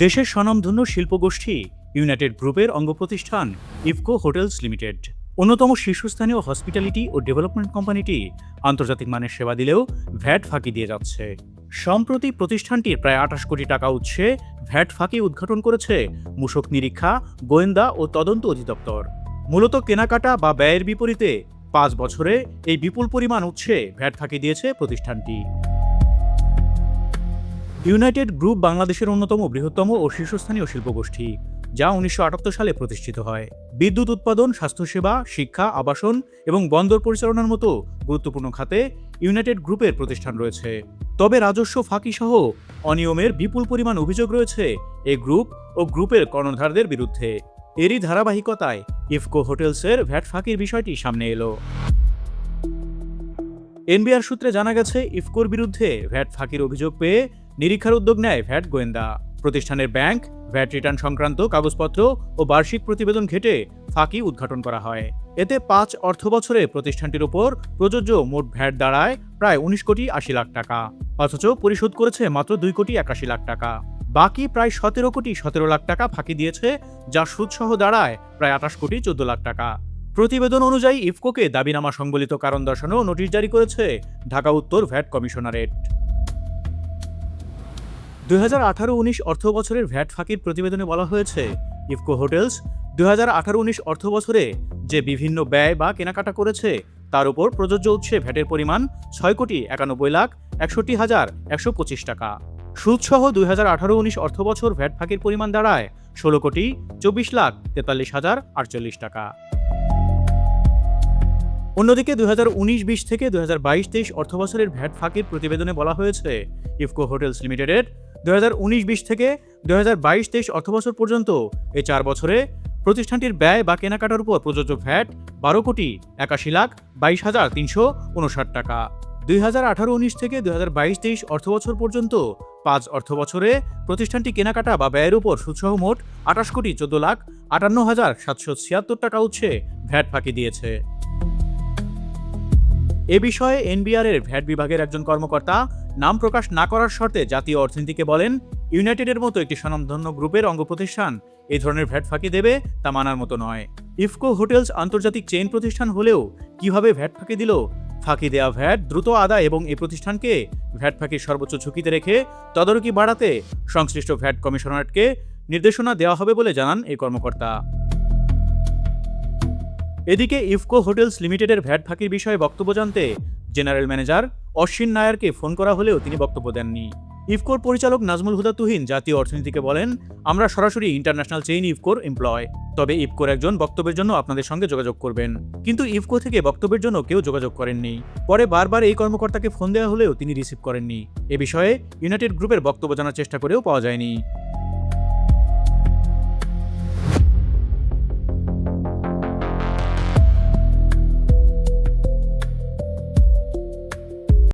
দেশের স্বনামধন্য শিল্পগোষ্ঠী ইউনাইটেড গ্রুপের অঙ্গপ্রতিষ্ঠান ইফকো হোটেলস লিমিটেড অন্যতম শীর্ষস্থানীয় হসপিটালিটি ও ডেভেলপমেন্ট কোম্পানিটি আন্তর্জাতিক মানের সেবা দিলেও ভ্যাট ফাঁকি দিয়ে যাচ্ছে। সম্প্রতি প্রতিষ্ঠানটির প্রায় ২৮ কোটি টাকা উৎসে ভ্যাট ফাঁকি উদ্ঘাটন করেছে মূসক নিরীক্ষা, গোয়েন্দা ও তদন্ত অধিদপ্তর। মূলত কেনাকাটা বা ব্যয়ের বিপরীতে ৫ বছরে এই বিপুল পরিমাণ উৎসে ভ্যাট ফাঁকি দিয়েছে প্রতিষ্ঠানটি। ইউনাইটেড গ্রুপ বাংলাদেশের অন্যতম বৃহত্তম ও শীর্ষস্থানীয় শিল্পগোষ্ঠী, যা ১৯৭৮ সালে প্রতিষ্ঠিত হয়। বিদ্যুৎ উৎপাদন, স্বাস্থ্যসেবা, শিক্ষা, আবাসন এবং বন্দর পরিচালনার মতো গুরুত্বপূর্ণ খাতে ইউনাইটেড গ্রুপের প্রতিষ্ঠান রয়েছে। তবে রাজস্ব ফাঁকি সহ অনিয়মের বিপুল পরিমাণ অভিযোগ রয়েছে এই গ্রুপ ও গ্রুপের কর্ণধারদের বিরুদ্ধে। এরই ধারাবাহিকতায় ইফকো হোটেলসের ভ্যাট ফাঁকির বিষয়টি সামনে এলো। এনবিআর সূত্রে জানা গেছে, ইফকোর বিরুদ্ধে ভ্যাট ফাঁকির অভিযোগ পেয়ে নিরীক্ষার উদ্যোগ নেয় ভ্যাট গোয়েন্দা। প্রতিষ্ঠানের ব্যাংক, ভ্যাট রিটার্ন সংক্রান্ত কাগজপত্র ও বার্ষিক প্রতিবেদন ঘেঁটে ফাঁকি উদ্ঘাটন করা হয়। এতে ৫ অর্থবছরে প্রতিষ্ঠানটির উপর প্রযোজ্য মোট ভ্যাট দাঁড়ায় প্রায় ১৯ কোটি ৮০ লাখ টাকা, অথচ পরিশোধ করেছে মাত্র ২ কোটি ৮১ লাখ টাকা। বাকি প্রায় ১৭ কোটি ১৭ লাখ টাকা ফাঁকি দিয়েছে, যা সুদসহ দাঁড়ায় প্রায় ২৮ কোটি ১৪ লাখ টাকা। প্রতিবেদন অনুযায়ী ইফকোকে দাবিনামা সংবলিত কারণ দর্শানো নোটিশ জারি করেছে ঢাকা উত্তর ভ্যাট কমিশনারেট। ২০১৮-১৯ অর্থ বছরের ভ্যাট ফাঁকির প্রতিবেদনে বলা হয়েছে, ইফকো হোটেলস ২০১৮-১৯ অর্থ বছরে যে বিভিন্ন ব্যয় বা কেনাকাটা করেছে তার উপর প্রযোজ্য উৎসে ভ্যাটের পরিমাণ ৬ কোটি ৯১ লাখ ৬১ হাজার ১২৫ টাকা। সুদসহ ২০১৮-১৯ অর্থ বছর ভ্যাট ফাঁকির পরিমাণ দাঁড়ায় ১৬ কোটি ২৪ লাখ ৪৩ হাজার ৪৮ টাকা। অন্যদিকে ২০১৯-২০ থেকে ২০২২-২৩ অর্থবছরের ভ্যাট ফাঁকির প্রতিবেদনে বলা হয়েছে, ইফকো হোটেলস লিমিটেডের ২০১৯-২০ থেকে ২০২২-২৩ অর্থবছর পর্যন্ত এই ৪ বছরে প্রতিষ্ঠানটির ব্যয় বা কেনাকাটার উপর প্রযোজ্য ভ্যাট ১২ কোটি ৮১ লাখ ২২ হাজার ৩৫৯ টাকা। ২০১৮-১৯ থেকে ২০২২-২৩ অর্থবছর পর্যন্ত ৫ অর্থবছরে প্রতিষ্ঠানটি কেনাকাটা বা ব্যয়ের উপর সুদসহ মোট ২৮ কোটি ১৪ লাখ ৫৮ হাজার ৭৭৬ টাকা উৎসে ভ্যাট ফাঁকি দিয়েছে। এ বিষয়ে এনবিআরের ভ্যাট বিভাগের একজন কর্মকর্তা নাম প্রকাশ না করার শর্তে জাতীয় অর্থনীতিকে বলেন, ইউনাইটেডের মতো একটি স্বনামধন্য গ্রুপের অঙ্গ প্রতিষ্ঠান এই ধরনের ভ্যাট ফাঁকি দেবে তা মানার মতো নয়। ইফকো হোটেলস আন্তর্জাতিক চেইন প্রতিষ্ঠান হলেও কিভাবে ভ্যাট ফাঁকি দিল? ফাঁকি দেওয়া ভ্যাট দ্রুত আদায় এবং এই প্রতিষ্ঠানকে ভ্যাট ফাঁকির সর্বোচ্চ ঝুঁকিতে রেখে তদারকি বাড়াতে সংশ্লিষ্ট ভ্যাট কমিশনারেটকে নির্দেশনা দেওয়া হবে বলে জানান এই কর্মকর্তা। এদিকে ইফকো হোটেলস লিমিটেডের ভ্যাট ফাঁকির বিষয়ে বক্তব্য জানতে জেনারেল ম্যানেজার অশ্বিন নায়ারকে ফোন করা হলেও তিনি বক্তব্য দেননি। ইফকোর পরিচালক নাজমুল হুদা তুহিন জাতীয় অর্থনীতিকে বলেন, আমরা সরাসরি ইন্টারন্যাশনাল চেইন ইফকোর এমপ্লয়, তবে ইফকোর একজন বক্তব্যের জন্য আপনাদের সঙ্গে যোগাযোগ করবেন। কিন্তু ইফকো থেকে বক্তব্যের জন্য কেউ যোগাযোগ করেননি। পরে বারবার এই কর্মকর্তাকে ফোন দেওয়া হলেও তিনি রিসিভ করেননি। এ বিষয়ে ইউনাইটেড গ্রুপের বক্তব্য জানার চেষ্টা করেও পাওয়া যায়নি।